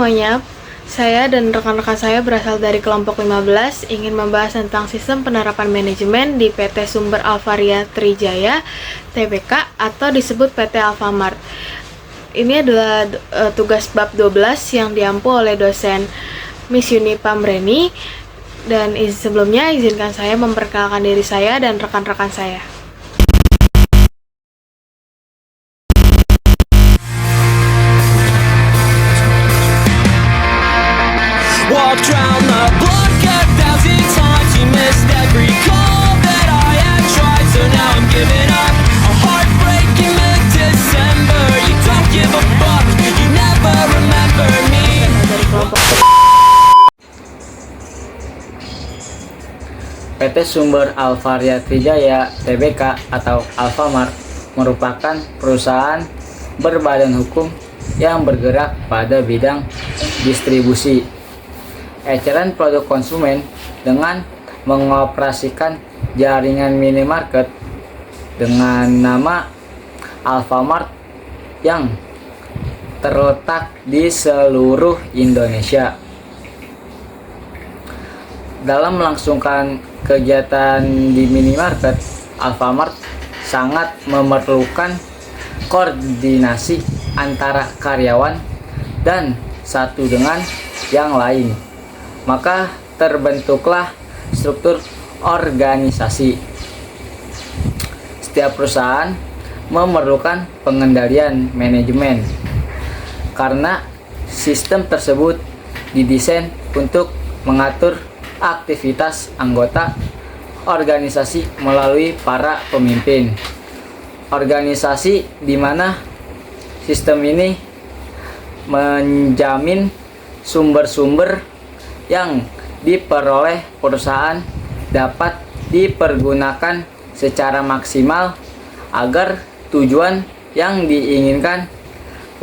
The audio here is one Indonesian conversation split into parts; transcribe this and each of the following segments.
semuanya, saya dan rekan-rekan saya berasal dari kelompok 15 ingin membahas tentang sistem penerapan manajemen di PT Sumber Alvaria Trijaya Tbk atau disebut PT Alfamart. Ini adalah tugas bab 12 yang diampu oleh dosen Miss Yuni Pamreni. Dan sebelumnya izinkan saya memperkenalkan diri saya dan rekan-rekan saya. Walked round the block 1,000 times. You missed every call that I had tried. So now I'm giving up. A heartbreaking mid-December. You don't give a fuck. You never remember me. Dari kelompok PT Sumber Alvaria Trijaya Tbk atau Alfamart merupakan perusahaan berbadan hukum yang bergerak pada bidang distribusi eceran produk konsumen dengan mengoperasikan jaringan minimarket dengan nama Alfamart yang terletak di seluruh Indonesia. Dalam melangsungkan kegiatan di minimarket, Alfamart sangat memerlukan koordinasi antara karyawan dan satu dengan yang lain. Maka terbentuklah struktur organisasi. Setiap perusahaan memerlukan pengendalian manajemen karena sistem tersebut didesain untuk mengatur aktivitas anggota organisasi melalui para pemimpin organisasi, di mana sistem ini menjamin sumber-sumber yang diperoleh perusahaan dapat dipergunakan secara maksimal agar tujuan yang diinginkan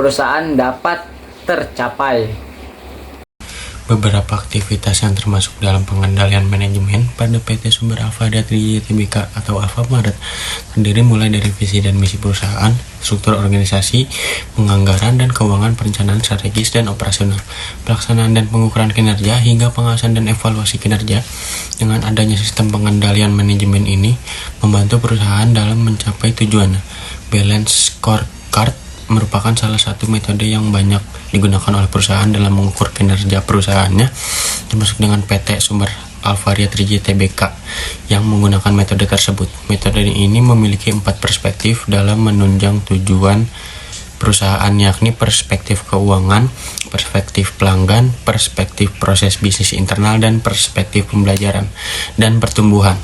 perusahaan dapat tercapai. Beberapa aktivitas yang termasuk dalam pengendalian manajemen pada PT Sumber Alvaria Trijaya Tbk atau Alfamart terdiri mulai dari visi dan misi perusahaan, struktur organisasi, penganggaran dan keuangan, perencanaan strategis dan operasional, pelaksanaan dan pengukuran kinerja, hingga pengawasan dan evaluasi kinerja. Dengan adanya sistem pengendalian manajemen ini membantu perusahaan dalam mencapai tujuan. Balance scorecard merupakan salah satu metode yang banyak digunakan oleh perusahaan dalam mengukur kinerja perusahaannya, termasuk dengan PT Sumber Alvaria Trijaya Tbk yang menggunakan metode tersebut. Metode ini memiliki 4 perspektif dalam menunjang tujuan perusahaan, yakni perspektif keuangan, perspektif pelanggan, perspektif proses bisnis internal, dan perspektif pembelajaran dan pertumbuhan.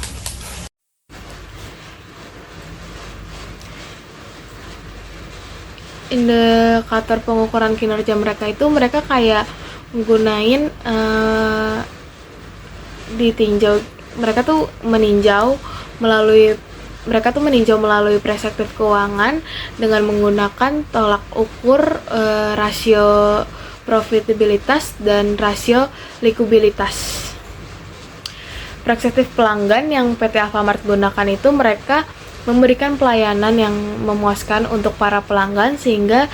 Indikator pengukuran kinerja mereka itu mereka kayak menggunain ditinjau, mereka tuh meninjau melalui perspektif keuangan dengan menggunakan tolak ukur rasio profitabilitas dan rasio likuiditas. Perspektif pelanggan yang PT Alfamart gunakan itu mereka memberikan pelayanan yang memuaskan untuk para pelanggan, sehingga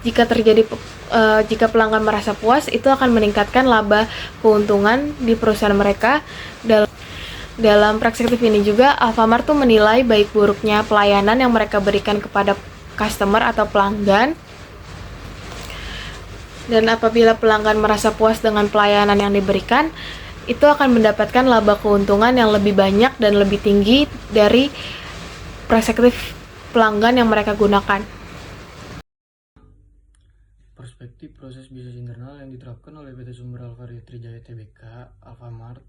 jika pelanggan merasa puas, itu akan meningkatkan laba keuntungan di perusahaan mereka. Dalam perspektif ini juga Alfamart tuh menilai baik buruknya pelayanan yang mereka berikan kepada customer atau pelanggan. Dan apabila pelanggan merasa puas dengan pelayanan yang diberikan, itu akan mendapatkan laba keuntungan yang lebih banyak dan lebih tinggi dari perspektif pelanggan yang mereka gunakan. Perspektif proses bisnis internal yang diterapkan oleh PT Sumber Alvaria Trijaya Tbk Alfamart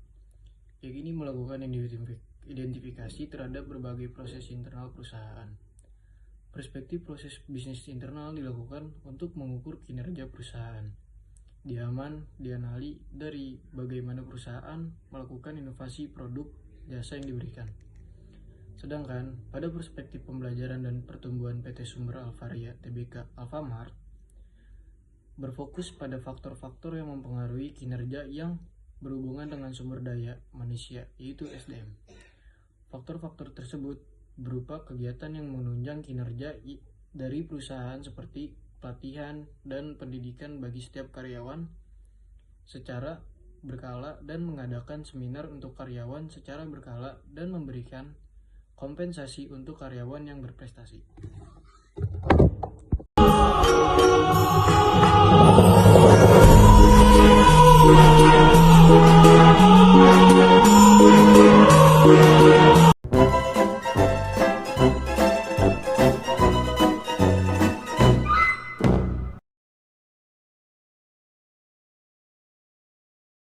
yakni melakukan identifikasi terhadap berbagai proses internal perusahaan. Perspektif proses bisnis internal dilakukan untuk mengukur kinerja perusahaan. Dianali dari bagaimana perusahaan melakukan inovasi produk jasa yang diberikan. Sedangkan pada perspektif pembelajaran dan pertumbuhan PT Sumber Alvaria Tbk Alfamart berfokus pada faktor-faktor yang mempengaruhi kinerja yang berhubungan dengan sumber daya manusia, yaitu SDM. Faktor-faktor tersebut berupa kegiatan yang menunjang kinerja dari perusahaan seperti pelatihan, dan pendidikan bagi setiap karyawan secara berkala dan mengadakan seminar untuk karyawan secara berkala dan memberikan kompensasi untuk karyawan yang berprestasi.